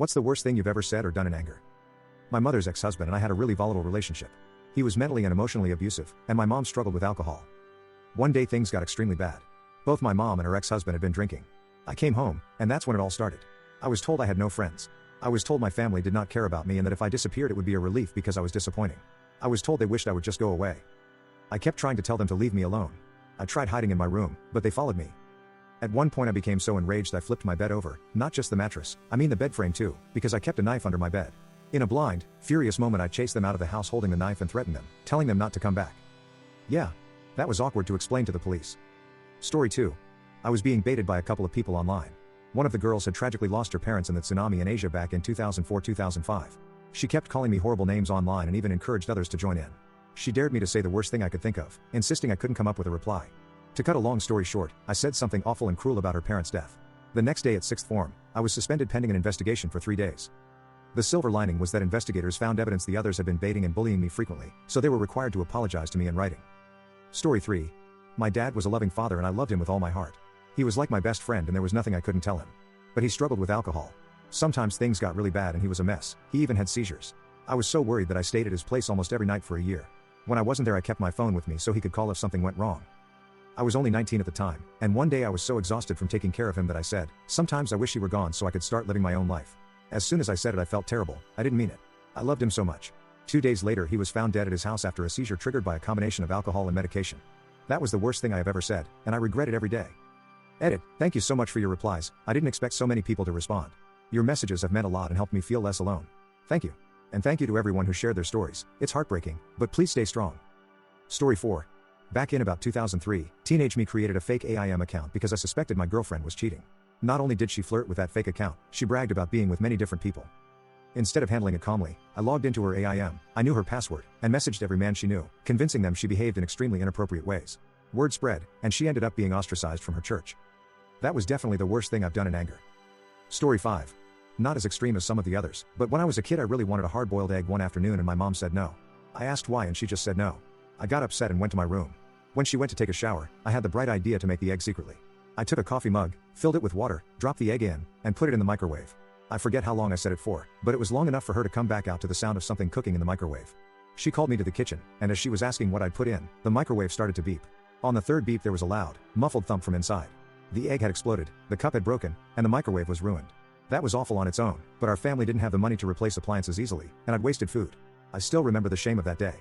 What's the worst thing you've ever said or done in anger? My mother's ex-husband and I had a really volatile relationship. He was mentally and emotionally abusive, and my mom struggled with alcohol. One day things got extremely bad. Both my mom and her ex-husband had been drinking. I came home, and that's when it all started. I was told I had no friends. I was told my family did not care about me and that if I disappeared it would be a relief because I was disappointing. I was told they wished I would just go away. I kept trying to tell them to leave me alone. I tried hiding in my room, but they followed me. At one point I became so enraged I flipped my bed over, not just the mattress, I mean the bed frame too, because I kept a knife under my bed. In a blind, furious moment I chased them out of the house holding the knife and threatened them, telling them not to come back. Yeah. That was awkward to explain to the police. Story 2. I was being baited by a couple of people online. One of the girls had tragically lost her parents in the tsunami in Asia back in 2004-2005. She kept calling me horrible names online and even encouraged others to join in. She dared me to say the worst thing I could think of, insisting I couldn't come up with a reply. To cut a long story short, I said something awful and cruel about her parents' death. The next day at 6th form, I was suspended pending an investigation for 3 days. The silver lining was that investigators found evidence the others had been baiting and bullying me frequently, so they were required to apologize to me in writing. Story 3. My dad was a loving father and I loved him with all my heart. He was like my best friend and there was nothing I couldn't tell him. But he struggled with alcohol. Sometimes things got really bad and he was a mess. He even had seizures. I was so worried that I stayed at his place almost every night for a year. When I wasn't there I kept my phone with me so he could call if something went wrong. I was only 19 at the time, and one day I was so exhausted from taking care of him that I said, "Sometimes I wish he were gone so I could start living my own life." As soon as I said it I felt terrible, I didn't mean it. I loved him so much. 2 days later he was found dead at his house after a seizure triggered by a combination of alcohol and medication. That was the worst thing I have ever said, and I regret it every day. Edit. Thank you so much for your replies. I didn't expect so many people to respond. Your messages have meant a lot and helped me feel less alone. Thank you. And thank you to everyone who shared their stories. It's heartbreaking, but please stay strong. Story 4. Back in about 2003, teenage me created a fake AIM account because I suspected my girlfriend was cheating. Not only did she flirt with that fake account, she bragged about being with many different people. Instead of handling it calmly, I logged into her AIM, I knew her password, and messaged every man she knew, convincing them she behaved in extremely inappropriate ways. Word spread, and she ended up being ostracized from her church. That was definitely the worst thing I've done in anger. Story 5. Not as extreme as some of the others, but when I was a kid I really wanted a hard-boiled egg one afternoon and my mom said no. I asked why and she just said no. I got upset and went to my room. When she went to take a shower, I had the bright idea to make the egg secretly. I took a coffee mug, filled it with water, dropped the egg in, and put it in the microwave. I forget how long I set it for, but it was long enough for her to come back out to the sound of something cooking in the microwave. She called me to the kitchen, and as she was asking what I'd put in, the microwave started to beep. On the third beep there was a loud, muffled thump from inside. The egg had exploded, the cup had broken, and the microwave was ruined. That was awful on its own, but our family didn't have the money to replace appliances easily, and I'd wasted food. I still remember the shame of that day.